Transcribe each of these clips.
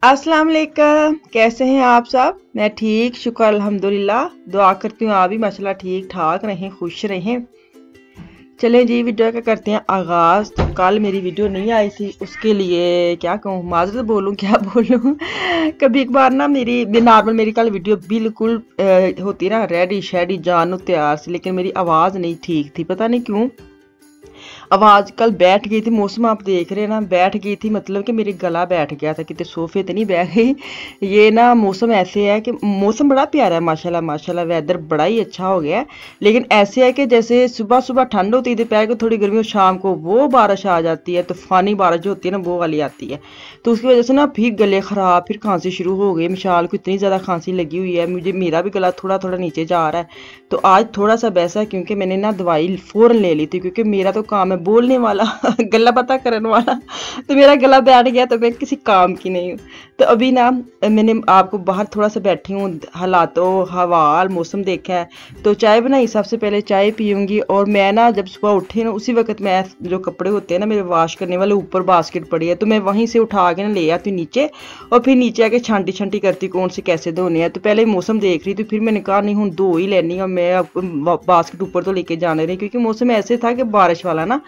अस्सलाम वालेकुम। कैसे हैं आप सब? मैं ठीक, शुक्र अल्हम्दुलिल्लाह। दुआ करती हूँ आप भी माशाल्लाह ठीक ठाक रहें, खुश रहें। चलें जी, वीडियो का करते हैं आगाज़। तो कल मेरी वीडियो नहीं आई थी, उसके लिए क्या कहूँ, माज़रत बोलूँ क्या बोलूँ। कभी एक बार ना नॉर्मल मेरी कल वीडियो बिल्कुल होती ना रेडी शेडी जानो तैयार से, लेकिन मेरी आवाज़ नहीं ठीक थी, पता नहीं क्यों। आवाज़ कल बैठ गई थी, मौसम आप देख रहे हैं ना, बैठ गई थी, मतलब कि मेरे गला बैठ गया था, कितने सोफे तो नहीं बैठ गई। ये ना मौसम ऐसे है कि मौसम बड़ा प्यारा है, माशाल्लाह माशाल्लाह, वेदर बड़ा ही अच्छा हो गया है। लेकिन ऐसे है कि जैसे सुबह सुबह ठंड होती है, दोपहर को थोड़ी गर्मी और शाम को वो बारिश आ जाती है, तूफानी बारिश जो होती है ना वो वाली आती है। तो उसकी वजह से ना फिर गले ख़राब, फिर खांसी शुरू हो गई। मिशाल को इतनी ज़्यादा खांसी लगी हुई है, मेरा भी गला थोड़ा थोड़ा नीचे जा रहा है। तो आज थोड़ा सा वैसा है, क्योंकि मैंने ना दवाई फ़ौरन ले ली थी, क्योंकि मेरा तो काम है बोलने वाला गला पता करने वाला। तो मेरा गला बैठ गया तो मैं किसी काम की नहीं हूँ। तो अभी ना मैंने आपको बाहर थोड़ा सा बैठी हूँ, हालातों हवाल मौसम देखा है। तो चाय बनाई, सबसे पहले चाय पीऊँगी। और मैं ना जब सुबह उठी ना, उसी वक्त मैं जो कपड़े होते हैं ना मेरे वॉश करने वाले, ऊपर बास्केट पड़ी है, तो मैं वहीं से उठा के ना ले आती हूँ नीचे, और फिर नीचे आके छांटी छांटी करती कौन से कैसे धोने हैं। तो पहले मौसम देख रही थी, फिर मैंने कहा नहीं हूँ धो ही लेनी, और मैं बास्केट ऊपर तो लेके जाने रही, क्योंकि मौसम ऐसे था कि बारिश वाला ना।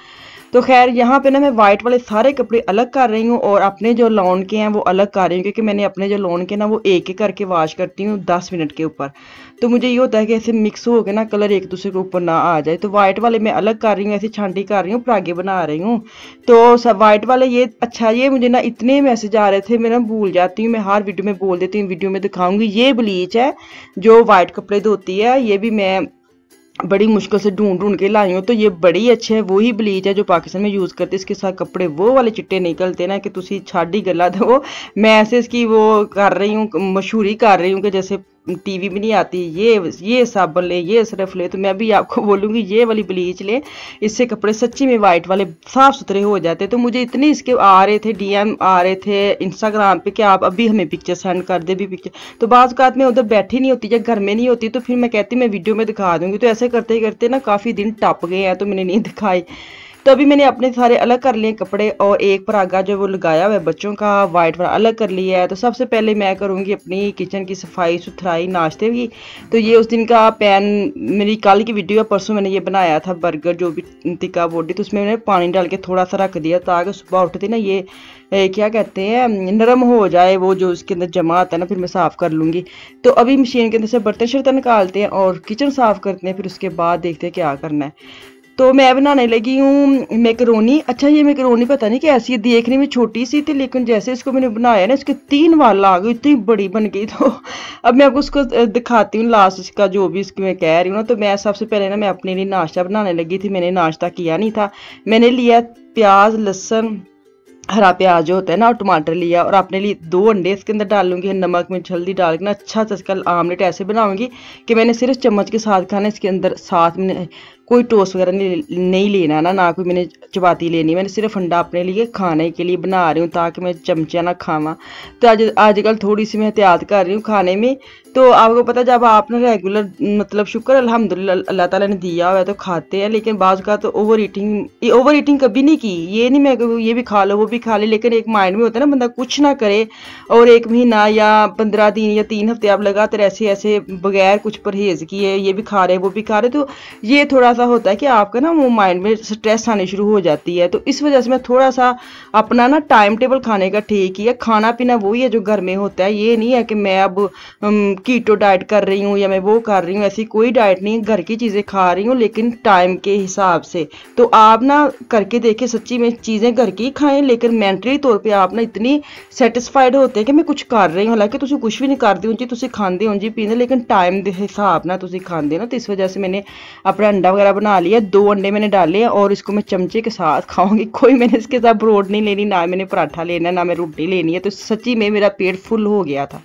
तो खैर यहाँ पे ना मैं वाइट वाले सारे कपड़े अलग कर रही हूँ, और अपने जो लॉन के हैं वो अलग कर रही हूँ, क्योंकि मैंने अपने जो लॉन के ना वो एक एक करके वॉश करती हूँ 10 मिनट के ऊपर। तो मुझे ये होता है कि ऐसे मिक्स हो के ना कलर एक दूसरे के ऊपर ना आ जाए। तो वाइट वाले मैं अलग कर रही हूँ, ऐसे छांटी कर रही हूँ, परागे बना रही हूँ। तो सब वाइट वाले ये अच्छा, ये मुझे ना इतने मैसेज आ रहे थे, मैं ना भूल जाती हूँ, मैं हर वीडियो में बोल देती हूँ, वीडियो में दिखाऊंगी। ये ब्लीच है जो वाइट कपड़े धोती है, ये भी मैं बड़ी मुश्किल से ढूंढ ढूंढ के लाई हूँ। तो ये बड़ी अच्छे है, वही ब्लीच है जो पाकिस्तान में यूज़ करते हैं। इसके साथ कपड़े वो वाले चिट्टे निकलते ना कि तुसी छाड़ी गला दो। मैं ऐसे इसकी वो कर रही हूँ, मशहूरी कर रही हूँ कि जैसे टीवी में नहीं आती, ये साबुन ले, ये सरफ ले, तो मैं भी आपको बोलूँगी ये वाली ब्लीच ले। इससे कपड़े सच्ची में वाइट वाले साफ़ सुथरे हो जाते। तो मुझे इतने इसके आ रहे थे, डीएम आ रहे थे इंस्टाग्राम पे कि आप अभी हमें पिक्चर सेंड कर दे, भी पिक्चर। तो बाज़ औक़ात मैं उधर बैठी नहीं होती या घर में नहीं होती, तो फिर मैं कहती मैं वीडियो में दिखा दूँगी। तो ऐसे करते करते ना काफ़ी दिन टप गए हैं, तो मैंने नहीं दिखाई। तो अभी मैंने अपने सारे अलग कर लिए कपड़े, और एक परागा जो वो लगाया हुआ है बच्चों का वाइट वाला अलग कर लिया है। तो सबसे पहले मैं करूँगी अपनी किचन की सफाई सुथराई नाश्ते की। तो ये उस दिन का पैन, मेरी कल की वीडियो है, परसों मैंने ये बनाया था बर्गर जो भी टिक्का बोटी, तो उसमें मैंने पानी डाल के थोड़ा सा रख दिया, ताकि सुबह उठते ना ये क्या कहते हैं नरम हो जाए, वो जो उसके अंदर जमा आता है ना, फिर मैं साफ़ कर लूँगी। तो अभी मशीन के अंदर से बर्तन शर्तन निकालते हैं और किचन साफ़ करते हैं, फिर उसके बाद देखते हैं क्या करना है। तो मैं बनाने लगी हूँ मैकरोनी। अच्छा, ये मैकरोनी पता नहीं कैसी है, देखने में छोटी सी थी, लेकिन जैसे इसको मैंने बनाया ना, इसके 3 वाल आ गई, इतनी बड़ी बन गई। तो अब मैं आपको उसको दिखाती हूँ लास्ट इसका जो भी इसकी मैं कह रही हूँ ना। तो मैं सबसे पहले ना मैं अपने लिए नाश्ता बनाने लगी थी, मैंने नाश्ता किया नहीं था। मैंने लिया प्याज लहसुन, हरा प्याज जो होता है ना, और टमाटर लिया, और अपने लिए 2 अंडे इसके अंदर डाल लूँगी, नमक मिर्च हल्दी डाल के ना अच्छा सा इसका आमलेट ऐसे बनाऊंगी कि मैंने सिर्फ चम्मच के साथ खाना, इसके अंदर साथ में कोई टोस्ट वगैरह नहीं लेना ना कोई मैंने चपाती लेनी। मैंने सिर्फ अंडा अपने लिए खाने के लिए बना रही हूँ, ताकि मैं चमचा ना खावा। तो आजकल थोड़ी सी मैं एहतियात कर रही हूँ खाने में। तो आपको पता, जब आप ना रेगुलर, मतलब शुक्र अल्हम्दुलिल्लाह अल्लाह ताला ने दिया हुआ है तो खाते हैं, लेकिन बाज़ का तो ओवर ईटिंग कभी नहीं की। ये नहीं मैं ये भी खा लो वो भी खा ले, लेकिन एक माइंड में होता है ना बंदा कुछ ना करे, और 1 महीना या 15 दिन या 3 हफ्ते आप लगातार ऐसे ऐसे बगैर कुछ परहेज किए ये भी खा रहे वो भी खा रहे, तो ये थोड़ा सा होता है कि आपका ना वो माइंड में स्ट्रेस आनी शुरू हो जाती है। तो इस वजह से मैं थोड़ा सा अपना ना टाइम टेबल खाने का ठीक किया। खाना पीना वही है जो घर में होता है, ये नहीं है कि मैं अब कीटो डाइट कर रही हूँ या मैं वो कर रही हूँ, ऐसी कोई डाइट नहीं, घर की चीज़ें खा रही हूँ लेकिन टाइम के हिसाब से। तो आप ना करके देखिए, सच्ची में चीज़ें घर की खाएं, लेकिन मेंटली तौर पे आप ना इतनी सेटिस्फाइड होते हैं कि मैं कुछ कर रही हूँ, हालांकि तुम कुछ भी नहीं करते हो जी, तुम खाते हो जी पीते, लेकिन टाइम के हिसाब ना तुम खाते ना। तो इस वजह से मैंने अपना अंडा वगैरह बना लिया, 2 अंडे मैंने डाले, और इसको मैं चमचे के साथ खाऊंगी। कोई मैंने इसके साथ ब्रोड नहीं लेनी, ना मैंने पराठा लेना, ना मैं रोटी लेनी है। तो सच्ची में मेरा पेट फुल हो गया था।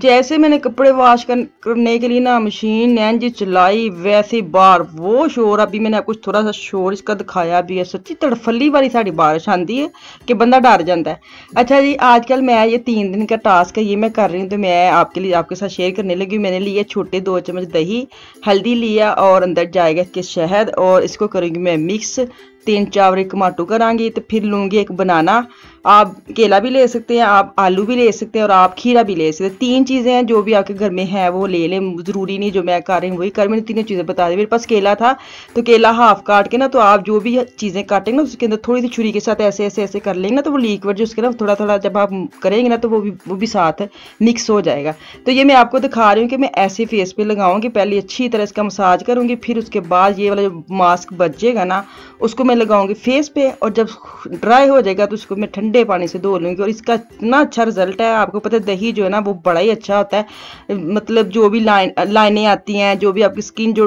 जैसे मैंने कपड़े वॉश करने के लिए ना मशीन नैन जी चलाई, वैसे बार वो शोर, अभी मैंने आपको थोड़ा सा शोर इसका दिखाया भी है। सच्ची तड़फली वाली साड़ी बारिश आती है कि बंदा डर जाता है। अच्छा जी, आजकल मैं ये 3 दिन का टास्क है, ये मैं कर रही हूँ, तो मैं आपके लिए आपके साथ शेयर करने लगी। मैंने लिए छोटे 2 चम्मच दही, हल्दी लिया और अंदर जाएगा इसके शहद, और इसको करूँगी मैं मिक्स। 3-4 टमाटो करांगी, तो फिर लूँगी एक बनाना। आप केला भी ले सकते हैं, आप आलू भी ले सकते हैं, और आप खीरा भी ले सकते हैं। 3 चीज़ें हैं जो भी आपके घर में है वो ले लें, ज़रूरी नहीं जो मैं कर रही हूँ वही कर। मैंने 3 चीज़ें बता दी। मेरे पास केला था तो केला हाफ काट के ना, तो आप जो भी चीज़ें काटेंगे ना उसके अंदर थोड़ी सी छुरी के साथ ऐसे ऐसे ऐसे कर लेंगे ना, तो वो लिक्विड जो उसके ना थोड़ा थोड़ा जब आप करेंगे ना तो वो भी साथ मिक्स हो जाएगा। तो ये मैं आपको दिखा रही हूँ कि मैं ऐसे फेस पे लगाऊंगी। पहले अच्छी तरह इसका मसाज करूँगी, फिर उसके बाद ये वाला जो मास्क बचेगा ना उसको मैं लगाऊंगी फेस पे, और जब ड्राई हो जाएगा तो उसको मैं ठंडे पानी से धो लूँगी। और इसका इतना अच्छा रिजल्ट है, आपको पता है दही जो है ना वो बड़ा ही अच्छा होता है। मतलब जो भी लाइनें आती हैं, जो भी आपकी स्किन जो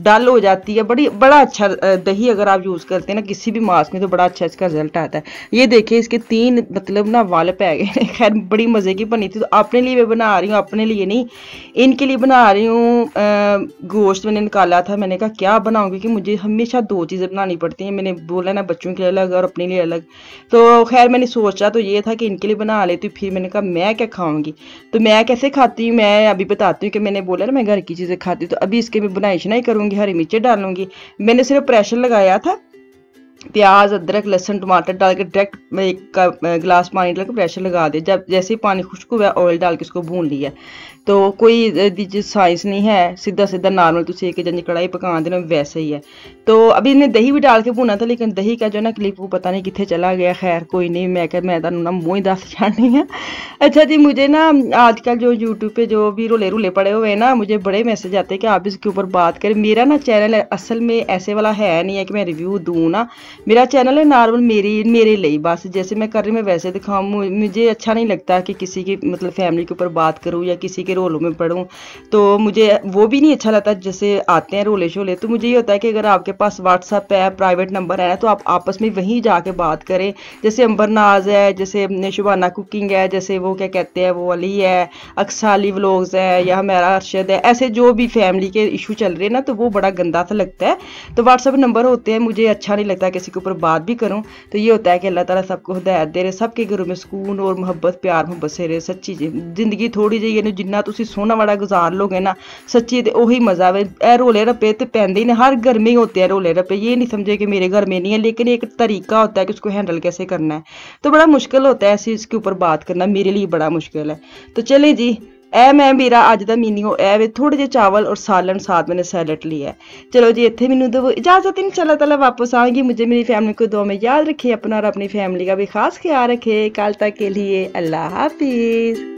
डल हो जाती है, बड़ा अच्छा दही अगर आप यूज़ करते हैं ना किसी भी मास्क में तो बड़ा अच्छा इसका रिजल्ट आता है। ये देखिए इसके 3 मतलब ना वाल पै गए। खैर बड़ी मज़े की बनी थी, तो अपने लिए मैं बना रही हूँ, अपने लिए नहीं इनके लिए बना रही हूँ। गोश्त मैंने निकाला था, मैंने कहा क्या बनाऊँगी कि मुझे हमेशा 2 चीज़ें बनानी पड़ती हैं। मैंने बोला ना बच्चों के लिए अलग और अपने लिए अलग, तो खैर मैंने सोचा तो ये था कि इनके लिए बना लेती। फिर मैंने कहा मैं क्या खाऊंगी, तो मैं कैसे खाती हूँ मैं अभी बताती हूँ। कि मैंने बोला ना मैं घर की चीज़ें खाती हूँ, तो अभी इसके मैं बनाई शनाई करूँगी, हरी मिर्चें डालूंगी। मैंने सिर्फ प्रेशर लगाया था, प्याज अदरक लहसुन टमाटर डाल के डायरेक्ट एक गिलास पानी डाल के प्रेशर लगा दिया। जब जैसे ही पानी खुश्क हुआ ऑयल डाल के उसको भून लिया। तो कोई साइंस नहीं है, सीधा सीधा नॉर्मल तुम एक जंजी कढ़ाई पका देना वैसे ही है। तो अभी इन्हें दही भी डाल के भुना था, लेकिन दही का जो ना क्लिप वो पता नहीं कितने चला गया। खैर कोई नहीं, मैं तुम ना मुँह ही दस छानी है। अच्छा जी, मुझे ना आजकल जो यूट्यूब पे जो भी रोले रोले पड़े हुए हैं ना, मुझे बड़े मैसेज आते हैं कि आप इसके ऊपर बात करें। मेरा ना चैनल असल में ऐसे वाला है नहीं है कि मैं रिव्यू दूँ ना, मेरा चैनल है नॉर्मल मेरे लिए बस। जैसे मैं कर रही हूँ मैं वैसे दिखाऊँ। मुझे अच्छा नहीं लगता कि किसी की मतलब फैमिली के ऊपर बात करूँ या किसी के रोलों में पढ़ूँ, तो मुझे वो भी नहीं अच्छा लगता। जैसे आते हैं रोले शोले, तो मुझे ये होता है कि अगर आपके पास व्हाट्सअप है, प्राइवेट नंबर है, तो आप आपस में वहीं जाके बात करें। जैसे अंबरनाज है, जैसे शुबाना कुकिंग है, जैसे वो क्या कहते हैं वो अली है, अक्साली व्लॉग्स है, या हमारा अरशद है, ऐसे जो भी फैमिली के इशू चल रहे हैं ना, तो वो बड़ा गंदा सा लगता है। तो व्हाट्सअप नंबर होते हैं, मुझे अच्छा नहीं लगता किसी के ऊपर बात भी करूं। तो ये होता है कि अल्लाह ताला सबको हिदायत दे रहे, सबके घरों में सुकून और मुहब्बत प्यार मुहब्बत से रहे। सच्ची जिंदगी थोड़ी ਜਿਹੀ है जिन्ना तुसी सोना वाला गुजार लोगे ना सच्ची, तो वही मजा वे। ए रोले रप्पे तो पैंदे ही ने, हर घर में ही होते हैं रोले रप्पे। ये नहीं समझे कि मेरे घर में नहीं है, लेकिन एक तरीका होता है कि उसको हैंडल कैसे करना है। तो बड़ा मुश्किल होता है ऐसे इसके ऊपर बात करना, मेरे लिए बड़ा मुश्किल है। तो चले जी, ए मैं मेरा अज का मीनिंग ए थोड़े जे चावल और सालन साथ मैंने सैलड लिया है। चलो जी, इतने मैनू दो इजाजत, इंशाल्लाह ताला वापस आएंगी। मुझे मेरी फैमिली को दुआ में याद रखे, अपना और अपनी फैमिली का भी खास ख्याल रखे। कल तक के लिए अल्लाह हाफिज।